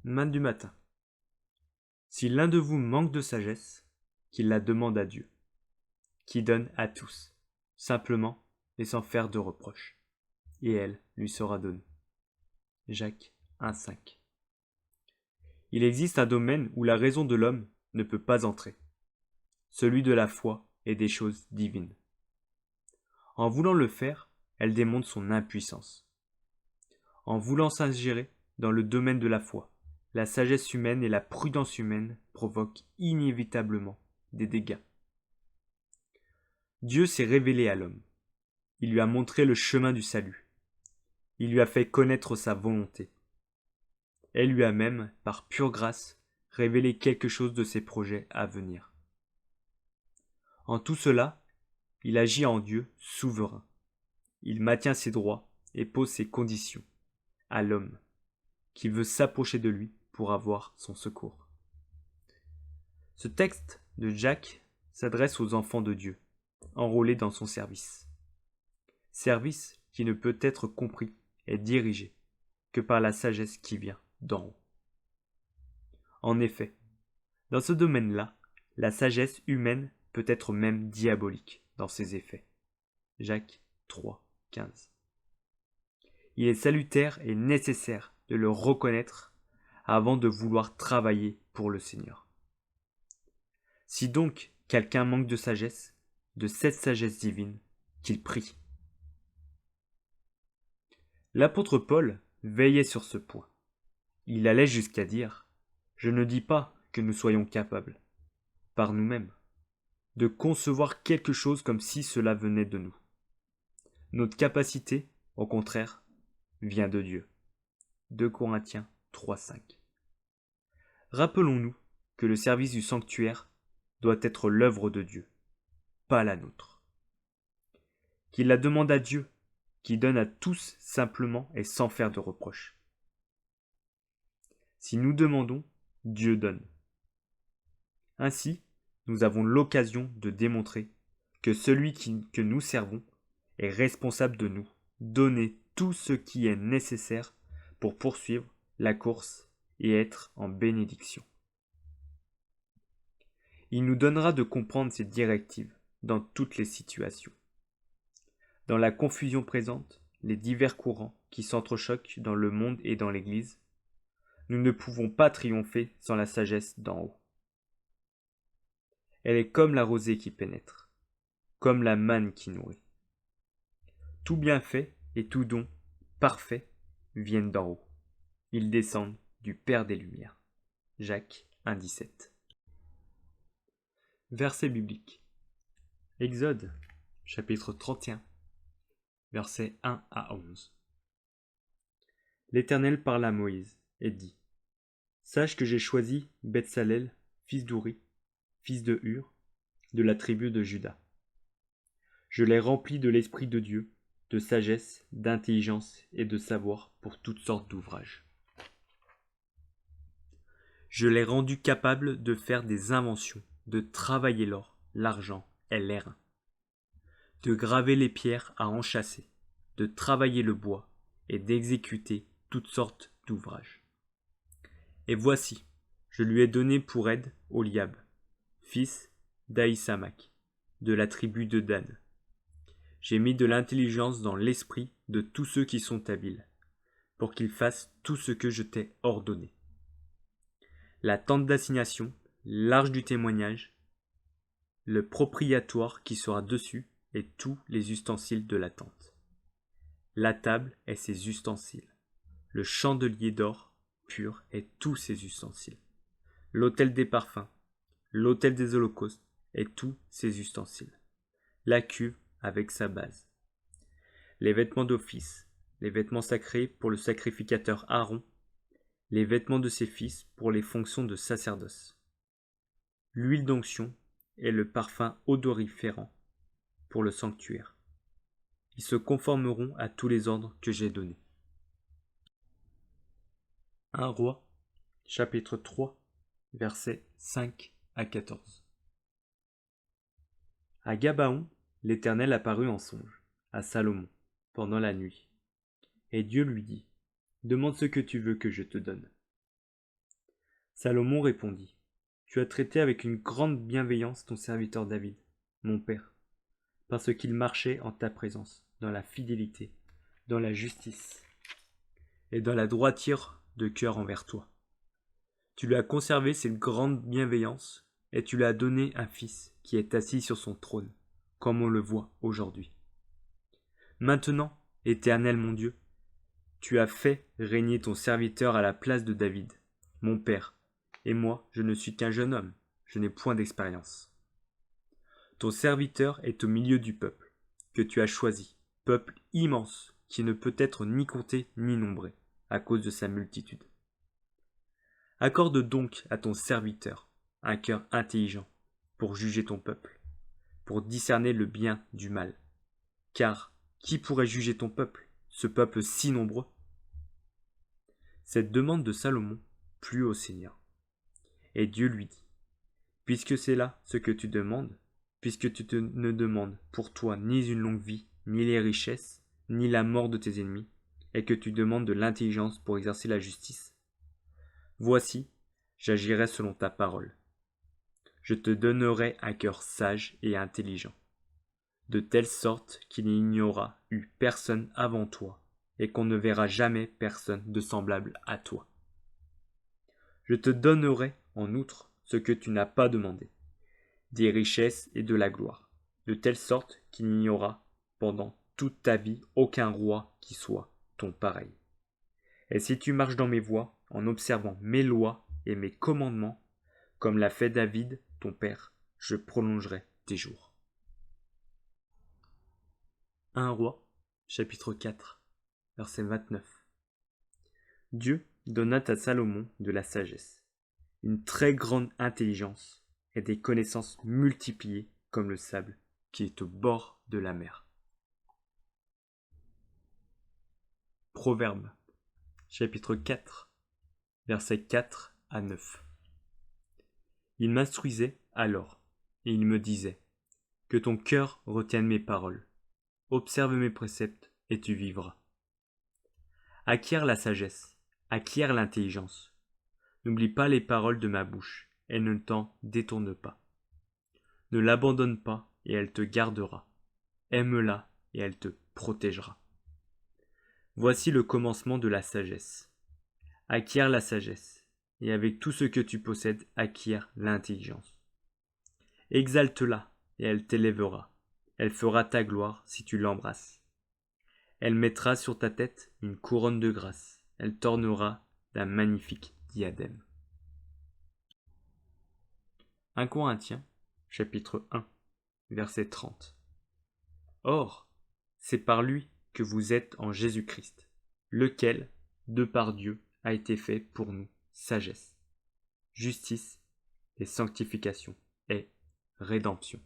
Main du matin. Si l'un de vous manque de sagesse, qu'il la demande à Dieu, qui donne à tous, simplement et sans faire de reproche, et elle lui sera donnée. Jacques 1,5. Il existe un domaine où la raison de l'homme ne peut pas entrer, celui de la foi et des choses divines. En voulant le faire, elle démontre son impuissance. En voulant s'ingérer dans le domaine de la foi, la sagesse humaine et la prudence humaine provoquent inévitablement des dégâts. Dieu s'est révélé à l'homme. Il lui a montré le chemin du salut. Il lui a fait connaître sa volonté. Elle lui a même, par pure grâce, révélé quelque chose de ses projets à venir. En tout cela, il agit en Dieu souverain. Il maintient ses droits et pose ses conditions à l'homme qui veut s'approcher de lui pour avoir son secours. Ce texte de Jacques s'adresse aux enfants de Dieu, enrôlés dans son service. Service qui ne peut être compris et dirigé que par la sagesse qui vient d'en haut. En effet, dans ce domaine-là, la sagesse humaine peut être même diabolique dans ses effets. Jacques 3, 15. Il est salutaire et nécessaire de le reconnaître avant de vouloir travailler pour le Seigneur. Si donc quelqu'un manque de sagesse, de cette sagesse divine, qu'il prie. L'apôtre Paul veillait sur ce point. Il allait jusqu'à dire « Je ne dis pas que nous soyons capables, par nous-mêmes, de concevoir quelque chose comme si cela venait de nous. Notre capacité, au contraire, vient de Dieu. » 2 Corinthiens 3, 5. Rappelons-nous que le service du sanctuaire doit être l'œuvre de Dieu, pas la nôtre. Qu'il la demande à Dieu, qui donne à tous simplement et sans faire de reproches. Si nous demandons, Dieu donne. Ainsi, nous avons l'occasion de démontrer que celui que nous servons est responsable de nous donner tout ce qui est nécessaire pour poursuivre la course et être en bénédiction. Il nous donnera de comprendre ses directives dans toutes les situations. Dans la confusion présente, les divers courants qui s'entrechoquent dans le monde et dans l'Église, nous ne pouvons pas triompher sans la sagesse d'en haut. Elle est comme la rosée qui pénètre, comme la manne qui nourrit. Tout bienfait et tout don parfait viennent d'en haut. Ils descendent du Père des Lumières. Jacques 1,17. Verset biblique. Exode, chapitre 31, versets 1 à 11. L'Éternel parla à Moïse et dit : Sache que j'ai choisi Betsalel, fils d'Ouri, fils de Hur, de la tribu de Juda. Je l'ai rempli de l'Esprit de Dieu, de sagesse, d'intelligence et de savoir pour toutes sortes d'ouvrages. Je l'ai rendu capable de faire des inventions, de travailler l'or, l'argent et l'airain, de graver les pierres à enchâsser, de travailler le bois et d'exécuter toutes sortes d'ouvrages. Et voici, je lui ai donné pour aide Oliab, fils d'Aïsamach, de la tribu de Dan. J'ai mis de l'intelligence dans l'esprit de tous ceux qui sont habiles, pour qu'ils fassent tout ce que je t'ai ordonné. La tente d'assignation, l'arche du témoignage, le propriatoire qui sera dessus et tous les ustensiles de la tente. La table et ses ustensiles, le chandelier d'or pur et tous ses ustensiles, l'autel des parfums, l'autel des holocaustes et tous ses ustensiles, la cuve avec sa base, les vêtements d'office, les vêtements sacrés pour le sacrificateur Aaron, les vêtements de ses fils pour les fonctions de sacerdoce, l'huile d'onction et le parfum odoriférant pour le sanctuaire. Ils se conformeront à tous les ordres que j'ai donnés. 1 Roi, chapitre 3, versets 5 à 14. À Gabaon, l'Éternel apparut en songe, à Salomon, pendant la nuit. Et Dieu lui dit : Demande ce que tu veux que je te donne. Salomon répondit, tu as traité avec une grande bienveillance ton serviteur David, mon père, parce qu'il marchait en ta présence, dans la fidélité, dans la justice et dans la droiture de cœur envers toi. Tu lui as conservé cette grande bienveillance, et tu lui as donné un fils qui est assis sur son trône, comme on le voit aujourd'hui. Maintenant, Éternel mon Dieu, tu as fait régner ton serviteur à la place de David, mon père, et moi, je ne suis qu'un jeune homme, je n'ai point d'expérience. Ton serviteur est au milieu du peuple, que tu as choisi, peuple immense, qui ne peut être ni compté ni nombré, à cause de sa multitude. Accorde donc à ton serviteur un cœur intelligent pour juger ton peuple, pour discerner le bien du mal. Car qui pourrait juger ton peuple, ce peuple si nombreux? Cette demande de Salomon plut au Seigneur. Et Dieu lui dit, puisque c'est là ce que tu demandes, puisque tu ne demandes pour toi ni une longue vie, ni les richesses, ni la mort de tes ennemis, et que tu demandes de l'intelligence pour exercer la justice, voici, j'agirai selon ta parole. Je te donnerai un cœur sage et intelligent, de telle sorte qu'il n'y aura eu personne avant toi, et qu'on ne verra jamais personne de semblable à toi. Je te donnerai, en outre, ce que tu n'as pas demandé, des richesses et de la gloire, de telle sorte qu'il n'y aura, pendant toute ta vie, aucun roi qui soit ton pareil. Et si tu marches dans mes voies, en observant mes lois et mes commandements, comme l'a fait David, ton père, je prolongerai tes jours. 1 Roi, chapitre 4, verset 29. Dieu donna à Salomon de la sagesse, une très grande intelligence et des connaissances multipliées comme le sable qui est au bord de la mer. Proverbe, chapitre 4, versets 4 à 9. Il m'instruisait alors, et il me disait, que ton cœur retienne mes paroles, observe mes préceptes, et tu vivras. Acquiert la sagesse, acquiert l'intelligence. N'oublie pas les paroles de ma bouche, et ne t'en détourne pas. Ne l'abandonne pas, et elle te gardera. Aime-la, et elle te protégera. Voici le commencement de la sagesse. Acquiert la sagesse, et avec tout ce que tu possèdes, acquiert l'intelligence. Exalte-la, et elle t'élèvera. Elle fera ta gloire si tu l'embrasses. Elle mettra sur ta tête une couronne de grâce. Elle t'ornera d'un magnifique diadème. 1 Corinthiens, chapitre 1, verset 30. Or, c'est par lui que vous êtes en Jésus-Christ, lequel, de par Dieu, a été fait pour nous sagesse, justice et sanctification et rédemption.